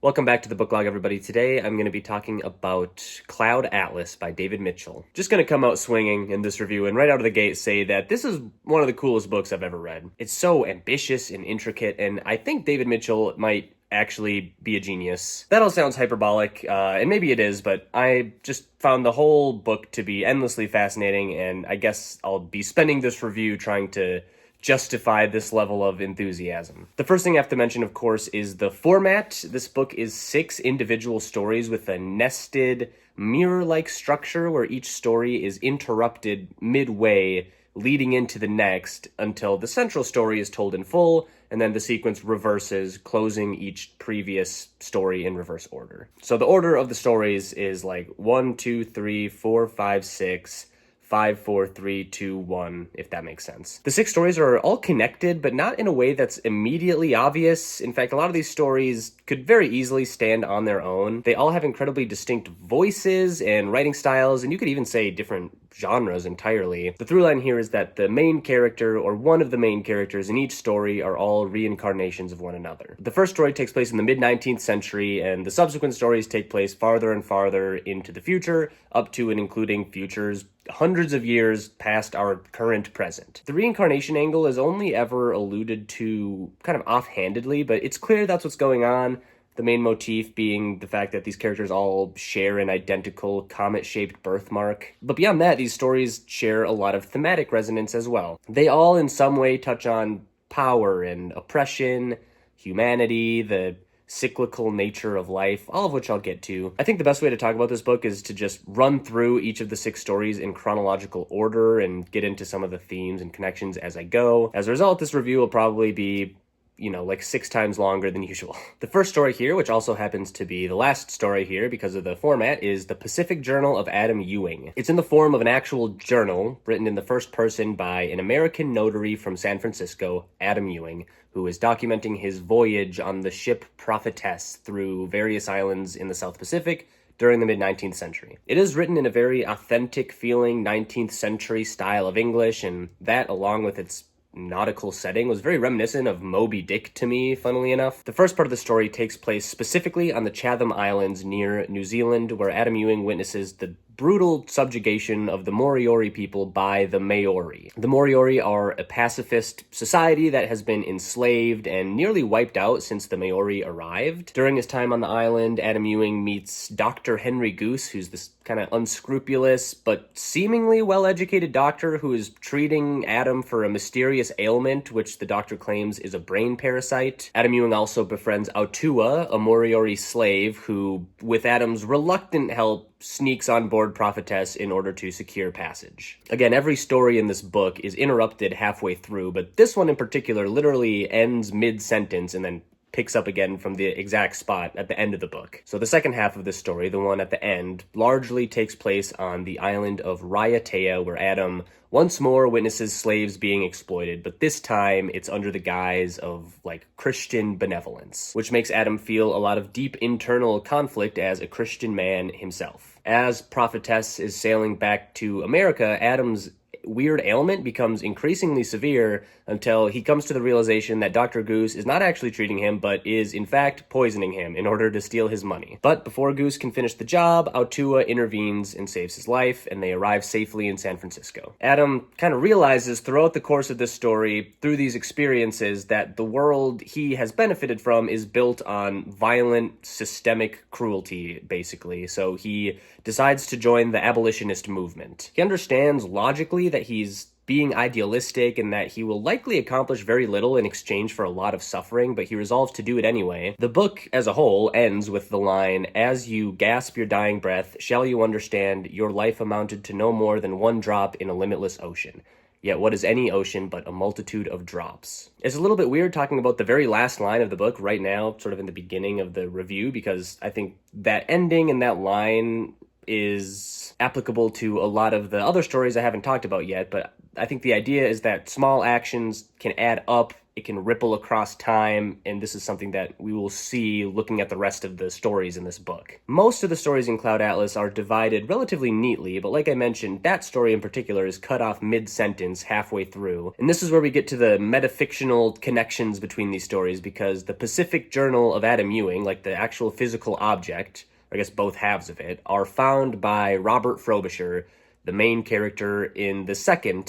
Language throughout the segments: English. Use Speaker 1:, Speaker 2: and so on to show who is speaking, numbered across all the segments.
Speaker 1: Welcome back to the Book Log, everybody. Today I'm going to be talking about Cloud Atlas by David Mitchell. Just going to come out swinging in this review and right out of the gate say that this is one of the coolest books I've ever read. It's so ambitious and intricate, and I think David Mitchell might actually be a genius. That all sounds hyperbolic, and maybe it is, but I just found the whole book to be endlessly fascinating, and I guess I'll be spending this review trying to justify this level of enthusiasm. The first thing I have to mention, of course, is the format. This book is 6 individual stories with a nested, mirror-like structure where each story is interrupted midway, leading into the next until the central story is told in full, and then the sequence reverses, closing each previous story in reverse order. So the order of the stories is like 1, 2, 3, 4, 5, 6, 5, 4, 3, 2, 1, if that makes sense. The 6 stories are all connected, but not in a way that's immediately obvious. In fact, a lot of these stories could very easily stand on their own. They all have incredibly distinct voices and writing styles, and you could even say different genres entirely. The through line here is that the main character, or one of the main characters in each story, are all reincarnations of one another. The first story takes place in the mid-19th century, and the subsequent stories take place farther and farther into the future, up to and including futures hundreds of years past our current present. The reincarnation angle is only ever alluded to kind of offhandedly, but it's clear that's what's going on. The main motif being the fact that these characters all share an identical comet-shaped birthmark. But beyond that, these stories share a lot of thematic resonance as well. They all in some way touch on power and oppression, humanity, the cyclical nature of life, all of which I'll get to. I think the best way to talk about this book is to just run through each of the 6 stories in chronological order and get into some of the themes and connections as I go. As a result, this review will probably be like 6 times longer than usual. The first story here, which also happens to be the last story here because of the format, is The Pacific Journal of Adam Ewing. It's in the form of an actual journal written in the first person by an American notary from San Francisco, Adam Ewing, who is documenting his voyage on the ship Prophetess through various islands in the South Pacific during the mid-19th century. It is written in a very authentic feeling 19th century style of English, and that, along with its nautical setting, was very reminiscent of Moby Dick to me, funnily enough. The first part of the story takes place specifically on the Chatham Islands near New Zealand, where Adam Ewing witnesses the brutal subjugation of the Moriori people by the Maori. The Moriori are a pacifist society that has been enslaved and nearly wiped out since the Maori arrived. During his time on the island, Adam Ewing meets Dr. Henry Goose, who's this kind of unscrupulous but seemingly well-educated doctor who is treating Adam for a mysterious ailment, which the doctor claims is a brain parasite. Adam Ewing also befriends Autua, a Moriori slave who, with Adam's reluctant help, sneaks on board Prophetess in order to secure passage. Again, every story in this book is interrupted halfway through, but this one in particular literally ends mid-sentence and then picks up again from the exact spot at the end of the book. So the second half of this story, the one at the end, largely takes place on the island of Raiatea, where Adam once more witnesses slaves being exploited, but this time it's under the guise of, Christian benevolence, which makes Adam feel a lot of deep internal conflict as a Christian man himself. As Prophetess is sailing back to America, Adam's weird ailment becomes increasingly severe until he comes to the realization that Dr. Goose is not actually treating him, but is in fact poisoning him in order to steal his money. But before Goose can finish the job, Autua intervenes and saves his life, and they arrive safely in San Francisco. Adam kind of realizes throughout the course of this story, through these experiences, that the world he has benefited from is built on violent, systemic cruelty, basically. So he decides to join the abolitionist movement. He understands logically that he's being idealistic and that he will likely accomplish very little in exchange for a lot of suffering, but he resolves to do it anyway. The book as a whole ends with the line, "As you gasp your dying breath, shall you understand your life amounted to no more than one drop in a limitless ocean. Yet what is any ocean but a multitude of drops?" It's a little bit weird talking about the very last line of the book right now, sort of in the beginning of the review, because I think that ending and that line is applicable to a lot of the other stories I haven't talked about yet, but I think the idea is that small actions can add up it can ripple across time, and this is something that we will see looking at the rest of the stories in this book. Most of the stories in Cloud Atlas are divided relatively neatly, but like I mentioned, that story in particular is cut off mid-sentence halfway through. And this is where we get to the metafictional connections between these stories, because the Pacific Journal of Adam Ewing, like the actual physical object, or I guess both halves of it, are found by Robert Frobisher, the main character in the second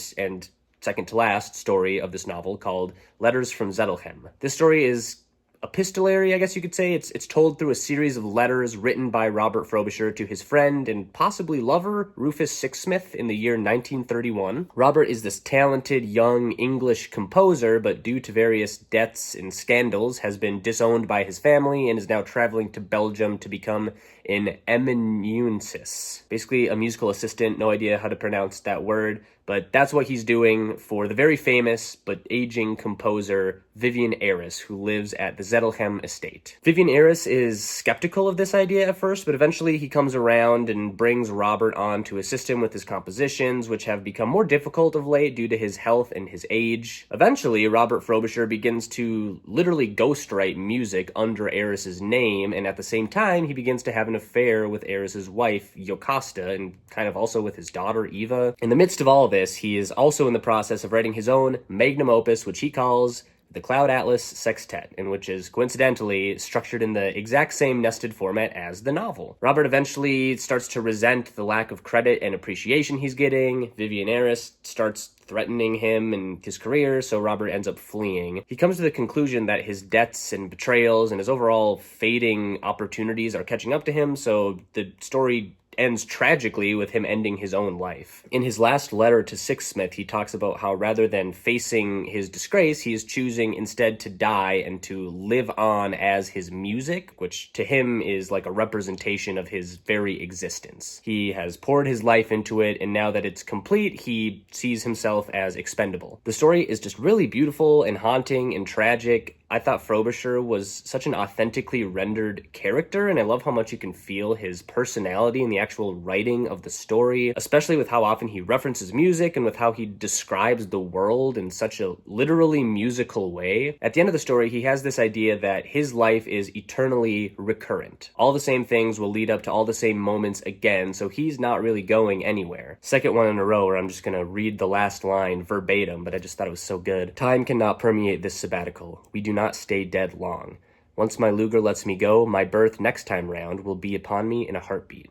Speaker 1: to last story of this novel, called Letters from Zettelhem. This story is epistolary, I guess you could say. It's told through a series of letters written by Robert Frobisher to his friend and possibly lover, Rufus Sixsmith, in the year 1931. Robert is this talented young English composer, but due to various debts and scandals has been disowned by his family and is now traveling to Belgium to become an amanuensis. Basically a musical assistant, no idea how to pronounce that word, but that's what he's doing for the very famous but aging composer Vivian Aris, who lives at the Zettelhem estate. Vivian Aris is skeptical of this idea at first, but eventually he comes around and brings Robert on to assist him with his compositions, which have become more difficult of late due to his health and his age. Eventually, Robert Frobisher begins to literally ghostwrite music under Aris's name, and at the same time, he begins to have an affair with Aris's wife, Jocasta, and kind of also with his daughter, Eva. In the midst of all of this, he is also in the process of writing his own magnum opus, which he calls the Cloud Atlas Sextet, and which is coincidentally structured in the exact same nested format as the novel. Robert eventually starts to resent the lack of credit and appreciation he's getting. Vivian Aris starts threatening him and his career, so Robert ends up fleeing. He comes to the conclusion that his debts and betrayals and his overall fading opportunities are catching up to him, so the story ends tragically with him ending his own life. In his last letter to Sixsmith, he talks about how rather than facing his disgrace, he is choosing instead to die and to live on as his music, which to him is like a representation of his very existence. He has poured his life into it, and now that it's complete, he sees himself as expendable. The story is just really beautiful and haunting and tragic. I thought Frobisher was such an authentically rendered character, and I love how much you can feel his personality in the actual writing of the story, especially with how often he references music and with how he describes the world in such a literally musical way. At the end of the story, he has this idea that his life is eternally recurrent. All the same things will lead up to all the same moments again, so he's not really going anywhere. Second one in a row where I'm just gonna read the last line verbatim, but I just thought it was so good. Time cannot permeate this sabbatical. We do not stay dead long. Once my Luger lets me go, my berth next time round will be upon me in a heartbeat.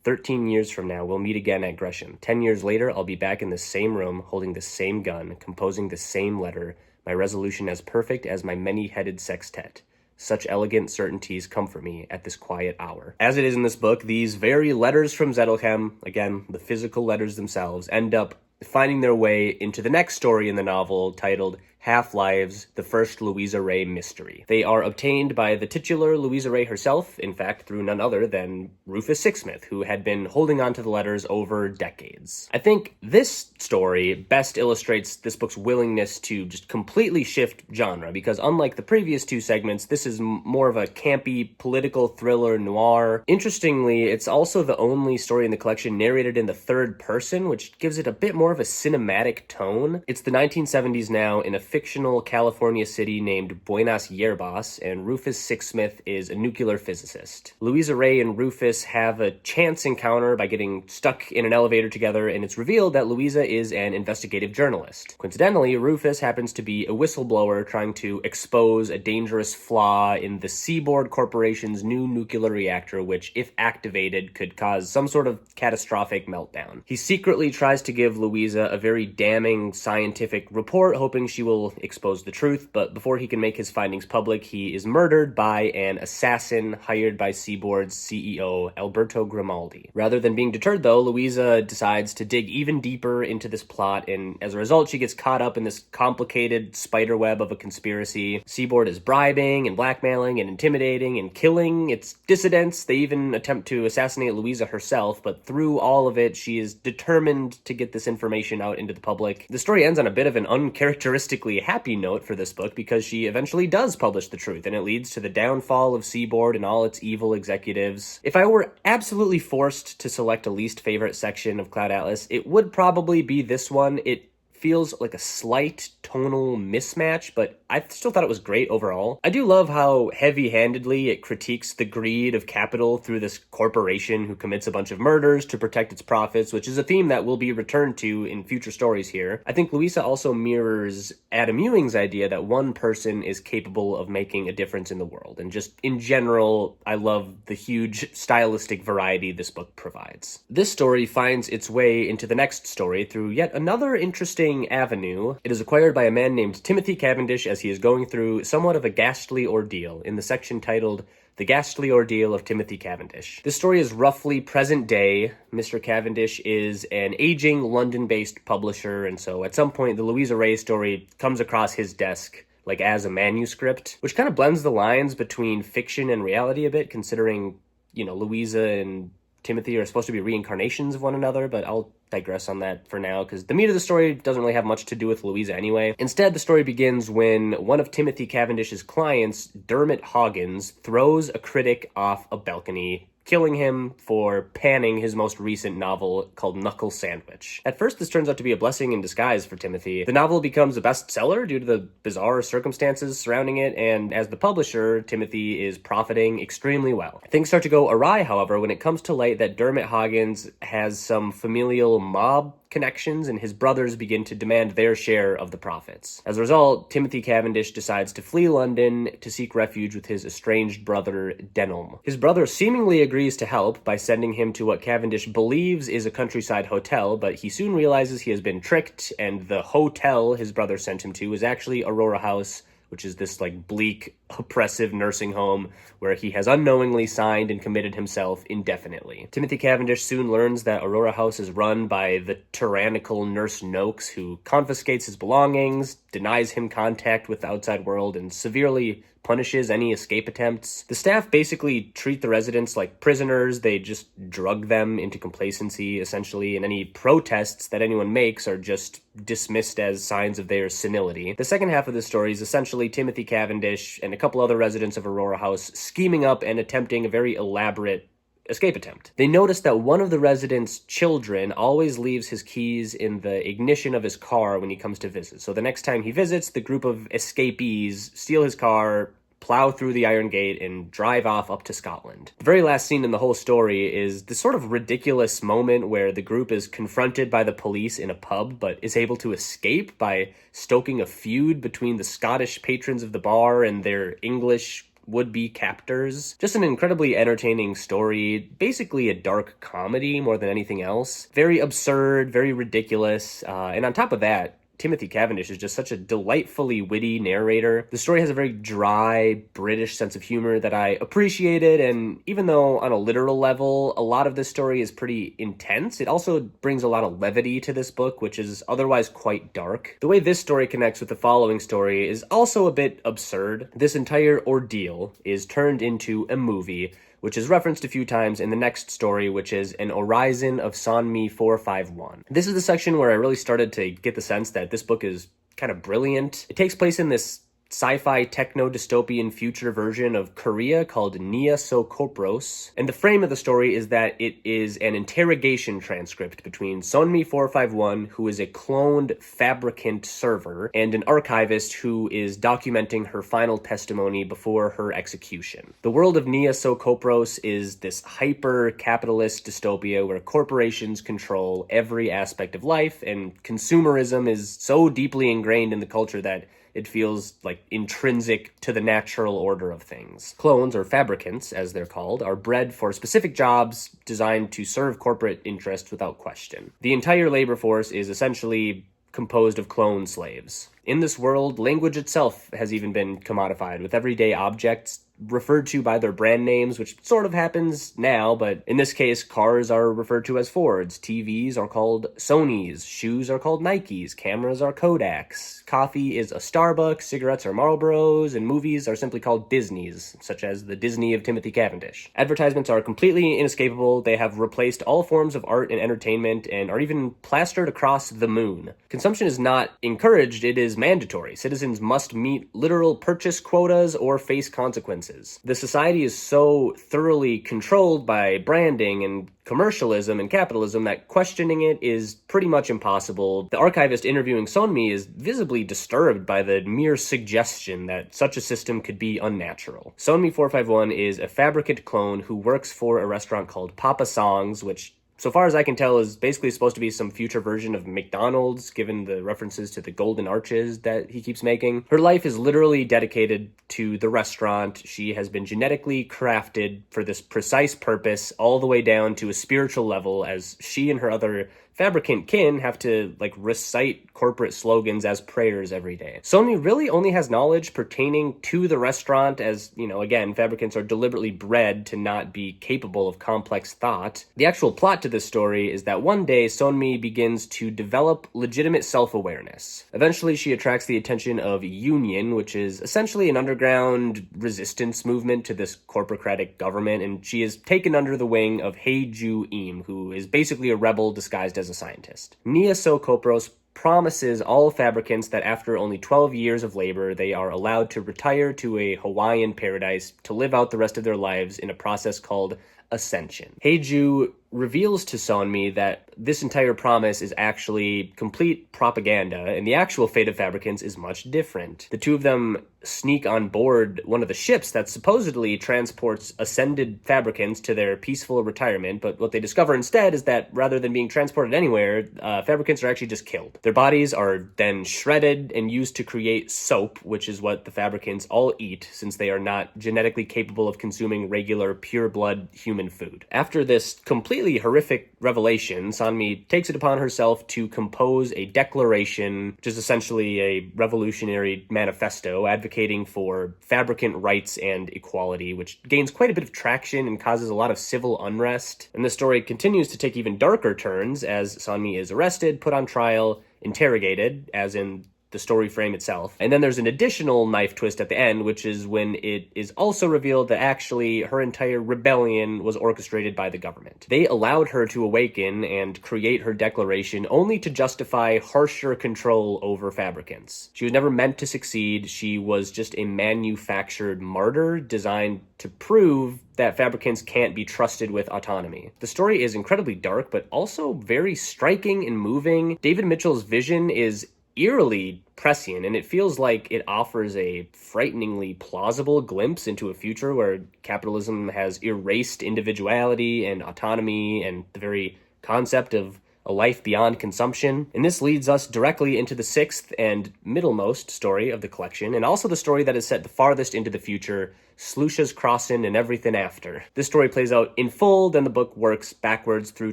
Speaker 1: 13 years from now, we'll meet again at Gresham. 10 years later, I'll be back in the same room, holding the same gun, composing the same letter, my resolution as perfect as my many-headed sextet. Such elegant certainties comfort me at this quiet hour. As it is in this book, these very letters from Zettelhem, again, the physical letters themselves, end up finding their way into the next story in the novel, titled Half-Lives, the First Louisa Ray Mystery. They are obtained by the titular Louisa Ray herself, in fact, through none other than Rufus Sixsmith, who had been holding on to the letters over decades. I think this story best illustrates this book's willingness to just completely shift genre, because unlike the previous two segments, this is more of a campy political thriller noir. Interestingly, it's also the only story in the collection narrated in the third person, which gives it a bit more of a cinematic tone. It's the 1970s now in a fictional California city named Buenas Yerbas, and Rufus Sixsmith is a nuclear physicist. Louisa Ray and Rufus have a chance encounter by getting stuck in an elevator together, and it's revealed that Louisa is an investigative journalist. Coincidentally, Rufus happens to be a whistleblower trying to expose a dangerous flaw in the Seaboard Corporation's new nuclear reactor, which, if activated, could cause some sort of catastrophic meltdown. He secretly tries to give Louisa a very damning scientific report, hoping she will expose the truth, but before he can make his findings public, he is murdered by an assassin hired by Seaboard's CEO, Alberto Grimaldi. Rather than being deterred, though, Louisa decides to dig even deeper into this plot, and as a result, she gets caught up in this complicated spiderweb of a conspiracy. Seaboard is bribing and blackmailing and intimidating and killing its dissidents. They even attempt to assassinate Louisa herself, but through all of it, she is determined to get this information out into the public. The story ends on a bit of an uncharacteristically happy note for this book, because she eventually does publish the truth, and it leads to the downfall of Seaboard and all its evil executives. If I were absolutely forced to select a least favorite section of Cloud Atlas, it would probably be this one. It feels like a slight tonal mismatch, but I still thought it was great overall. I do love how heavy-handedly it critiques the greed of capital through this corporation who commits a bunch of murders to protect its profits, which is a theme that will be returned to in future stories here. I think Louisa also mirrors Adam Ewing's idea that one person is capable of making a difference in the world. And just in general, I love the huge stylistic variety this book provides. This story finds its way into the next story through yet another interesting avenue. It is acquired by a man named Timothy Cavendish as he is going through somewhat of a ghastly ordeal in the section titled The Ghastly Ordeal of Timothy Cavendish. This story is roughly present day. Mr. Cavendish is an aging London-based publisher, and so at some point the Louisa Ray story comes across his desk like as a manuscript, which kind of blends the lines between fiction and reality a bit, considering, Louisa and Timothy are supposed to be reincarnations of one another, but I'll digress on that for now, because the meat of the story doesn't really have much to do with Louisa anyway. Instead, the story begins when one of Timothy Cavendish's clients, Dermot Hoggins, throws a critic off a balcony, killing him for panning his most recent novel called Knuckle Sandwich. At first, this turns out to be a blessing in disguise for Timothy. The novel becomes a bestseller due to the bizarre circumstances surrounding it, and as the publisher, Timothy is profiting extremely well. Things start to go awry, however, when it comes to light that Dermot Hoggins has some familial mob connections, and his brothers begin to demand their share of the profits. As a result, Timothy Cavendish decides to flee London to seek refuge with his estranged brother, Denholm. His brother seemingly agrees to help by sending him to what Cavendish believes is a countryside hotel, but he soon realizes he has been tricked, and the hotel his brother sent him to is actually Aurora House, which is this bleak, oppressive nursing home where he has unknowingly signed and committed himself indefinitely. Timothy Cavendish soon learns that Aurora House is run by the tyrannical Nurse Noakes, who confiscates his belongings, denies him contact with the outside world, and severely punishes any escape attempts. The staff basically treat the residents like prisoners. They just drug them into complacency, essentially, and any protests that anyone makes are just dismissed as signs of their senility. The second half of the story is essentially Timothy Cavendish and a couple other residents of Aurora House scheming up and attempting a very elaborate escape attempt. They notice that one of the residents' children always leaves his keys in the ignition of his car when he comes to visit. So the next time he visits, the group of escapees steal his car, plow through the Iron Gate, and drive off up to Scotland. The very last scene in the whole story is this sort of ridiculous moment where the group is confronted by the police in a pub, but is able to escape by stoking a feud between the Scottish patrons of the bar and their English would-be captors. Just an incredibly entertaining story, basically a dark comedy more than anything else. Very absurd, very ridiculous, and on top of that, Timothy Cavendish is just such a delightfully witty narrator. The story has a very dry, British sense of humor that I appreciated, and even though on a literal level, a lot of this story is pretty intense, it also brings a lot of levity to this book, which is otherwise quite dark. The way this story connects with the following story is also a bit absurd. This entire ordeal is turned into a movie, which is referenced a few times in the next story, which is An Horizon of Sonmi 451. This is the section where I really started to get the sense that this book is kind of brilliant. It takes place in this sci-fi techno-dystopian future version of Korea called Nia So Kopros, and the frame of the story is that it is an interrogation transcript between Sonmi 451, who is a cloned fabricant server, and an archivist who is documenting her final testimony before her execution. The world of Nia So Kopros is this hyper-capitalist dystopia where corporations control every aspect of life, and consumerism is so deeply ingrained in the culture that it feels like intrinsic to the natural order of things. Clones, or fabricants, as they're called, are bred for specific jobs designed to serve corporate interests without question. The entire labor force is essentially composed of clone slaves. In this world, language itself has even been commodified, with everyday objects referred to by their brand names, which sort of happens now, but in this case, cars are referred to as Fords, TVs are called Sonys, shoes are called Nikes, cameras are Kodaks, coffee is a Starbucks, cigarettes are Marlboros, and movies are simply called Disneys, such as the Disney of Timothy Cavendish. Advertisements are completely inescapable. They have replaced all forms of art and entertainment and are even plastered across the moon. Consumption is not encouraged, it is mandatory. Citizens must meet literal purchase quotas or face consequences. choices. The society is so thoroughly controlled by branding and commercialism and capitalism that questioning it is pretty much impossible. The archivist interviewing Sonmi is visibly disturbed by the mere suggestion that such a system could be unnatural. Sonmi 451 is a fabricant clone who works for a restaurant called Papa Song's, which, so far as I can tell, is basically supposed to be some future version of McDonald's, given the references to the golden arches that he keeps making. Her life is literally dedicated to the restaurant. She has been genetically crafted for this precise purpose, all the way down to a spiritual level, as she and her other fabricant kin have to recite corporate slogans as prayers every day. Sonmi really only has knowledge pertaining to the restaurant, as, again, fabricants are deliberately bred to not be capable of complex thought. The actual plot to this story is that one day Sonmi begins to develop legitimate self-awareness. Eventually she attracts the attention of Union, which is essentially an underground resistance movement to this corporocratic government, and she is taken under the wing of Heiju Im, who is basically a rebel disguised as a scientist. Nia So Kopros promises all fabricants that after only 12 years of labor, they are allowed to retire to a Hawaiian paradise to live out the rest of their lives in a process called ascension. Heiju reveals to Sonmi that this entire promise is actually complete propaganda, and the actual fate of fabricants is much different. The two of them sneak on board one of the ships that supposedly transports ascended fabricants to their peaceful retirement, but what they discover instead is that rather than being transported anywhere, fabricants are actually just killed. Their bodies are then shredded and used to create soap, which is what the fabricants all eat, since they are not genetically capable of consuming regular pure-blood human food. After this completely horrific revelation, Sonmi takes it upon herself to compose a declaration, which is essentially a revolutionary manifesto advocating for fabricant rights and equality, which gains quite a bit of traction and causes a lot of civil unrest. And the story continues to take even darker turns as Sonmi is arrested, put on trial, interrogated, as in the story frame itself. And then there's an additional knife twist at the end, which is when it is also revealed that actually her entire rebellion was orchestrated by the government. They allowed her to awaken and create her declaration only to justify harsher control over fabricants. She was never meant to succeed. She was just a manufactured martyr designed to prove that fabricants can't be trusted with autonomy. The story is incredibly dark, but also very striking and moving. David Mitchell's vision is eerily prescient, and it feels like it offers a frighteningly plausible glimpse into a future where capitalism has erased individuality and autonomy and the very concept of a life beyond consumption. And this leads us directly into the sixth and middlemost story of the collection, and also the story that is set the farthest into the future, Slush's Crossin' and Everything After. This story plays out in full, then the book works backwards through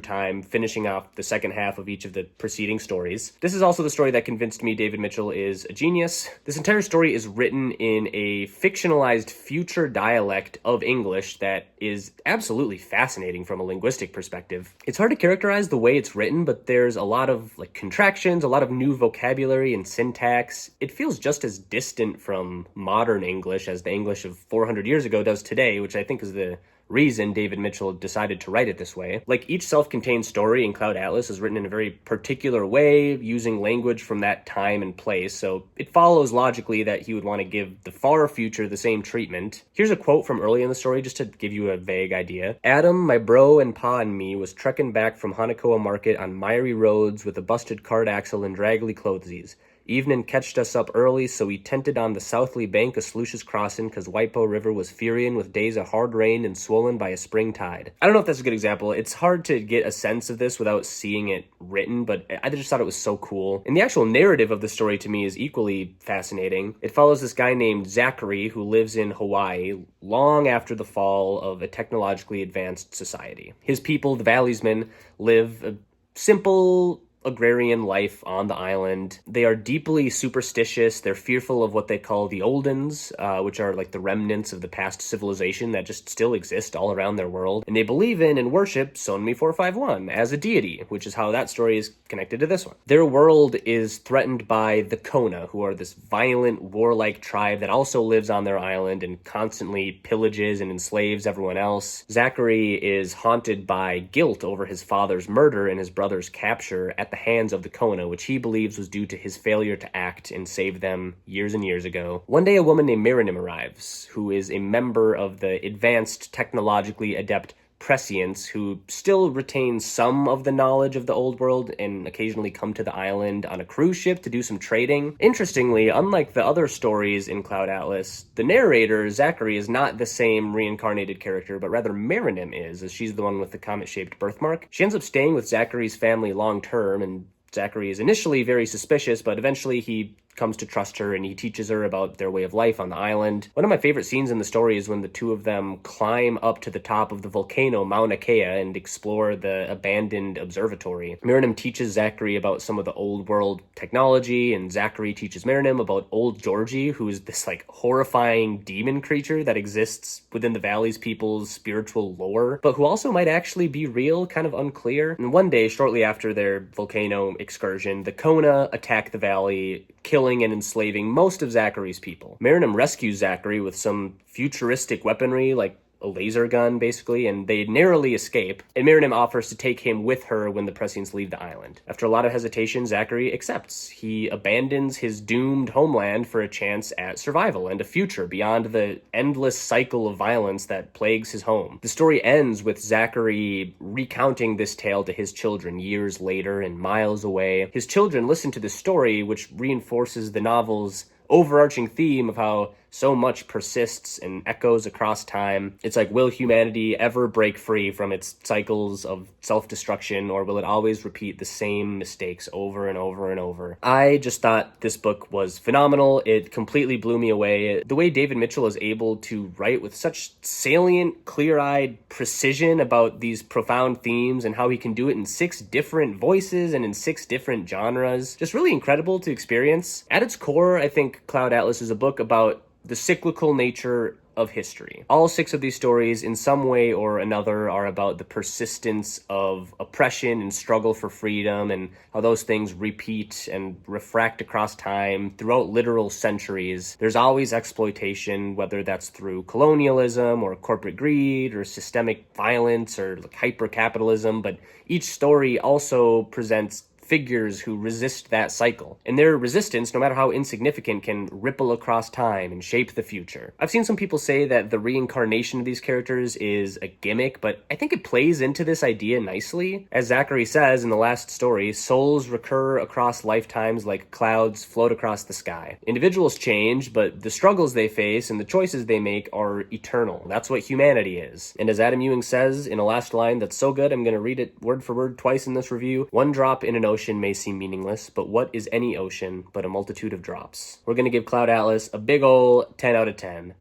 Speaker 1: time, finishing off the second half of each of the preceding stories. This is also the story that convinced me David Mitchell is a genius. This entire story is written in a fictionalized future dialect of English that is absolutely fascinating from a linguistic perspective. It's hard to characterize the way it's written, but there's a lot of contractions, a lot of new vocabulary and syntax. It feels just as distant from modern English as the English of 400 years ago does today, which I think is the reason David Mitchell decided to write it this way. Each self-contained story in Cloud Atlas is written in a very particular way, using language from that time and place, so it follows logically that he would want to give the far future the same treatment. Here's a quote from early in the story, just to give you a vague idea. Adam, my bro, and Pa and me was trekking back from Hanakoa Market on miry roads with a busted cart axle and draggly clothesies. Evening catched us up early, so we tented on the southerly bank of Slush's Crossin' cause Waipo River was furyin' with days of hard rain and swollen by a spring tide. I don't know if that's a good example. It's hard to get a sense of this without seeing it written, but I just thought it was so cool. And the actual narrative of the story to me is equally fascinating. It follows this guy named Zachary who lives in Hawaii long after the fall of a technologically advanced society. His people, the Valleysmen, live a simple agrarian life on the island. They are deeply superstitious. They're fearful of what they call the Oldens, which are the remnants of the past civilization that just still exist all around their world. And they believe in and worship Sonmi 451 as a deity, which is how that story is connected to this one. Their world is threatened by the Kona, who are this violent, warlike tribe that also lives on their island and constantly pillages and enslaves everyone else. Zachary is haunted by guilt over his father's murder and his brother's capture at at the hands of the Kona, which he believes was due to his failure to act and save them years and years ago. One day, a woman named Miranim arrives, who is a member of the advanced, technologically adept prescients who still retain some of the knowledge of the old world and occasionally come to the island on a cruise ship to do some trading. Interestingly, unlike the other stories in Cloud Atlas, the narrator, Zachary, is not the same reincarnated character, but rather Miranim is, as she's the one with the comet-shaped birthmark. She ends up staying with Zachary's family long-term, and Zachary is initially very suspicious, but eventually he comes to trust her and he teaches her about their way of life on the island. One of my favorite scenes in the story is when the two of them climb up to the top of the volcano Mauna Kea and explore the abandoned observatory. Miranim teaches Zachary about some of the old world technology, and Zachary teaches Miranim about Old Georgie, who is this horrifying demon creature that exists within the valley's people's spiritual lore, but who also might actually be real, kind of unclear. And one day, shortly after their volcano excursion, the Kona attack the valley, killing and enslaving most of Zachary's people. Miranim rescues Zachary with some futuristic weaponry, like a laser gun, basically, and they narrowly escape, and Miranim offers to take him with her when the Prescients leave the island. After a lot of hesitation, Zachary accepts. He abandons his doomed homeland for a chance at survival and a future beyond the endless cycle of violence that plagues his home. The story ends with Zachary recounting this tale to his children years later and miles away. His children listen to this story, which reinforces the novel's overarching theme of how so much persists and echoes across time. It's like, will humanity ever break free from its cycles of self-destruction, or will it always repeat the same mistakes over and over and over? I just thought this book was phenomenal. It completely blew me away. The way David Mitchell is able to write with such salient, clear-eyed precision about these profound themes, and how he can do it in 6 different voices and in 6 different genres. Just really incredible to experience. At its core, I think Cloud Atlas is a book about the cyclical nature of history. All 6 of these stories, in some way or another, are about the persistence of oppression and struggle for freedom, and how those things repeat and refract across time throughout literal centuries. There's always exploitation, whether that's through colonialism or corporate greed or systemic violence or hyper-capitalism, but each story also presents figures who resist that cycle. And their resistance, no matter how insignificant, can ripple across time and shape the future. I've seen some people say that the reincarnation of these characters is a gimmick, but I think it plays into this idea nicely. As Zachary says in the last story, souls recur across lifetimes like clouds float across the sky. Individuals change, but the struggles they face and the choices they make are eternal. That's what humanity is. And as Adam Ewing says in a last line that's so good, I'm going to read it word for word twice in this review: one drop in an ocean may seem meaningless, but what is any ocean but a multitude of drops? We're going to give Cloud Atlas a big ol' 10 out of 10.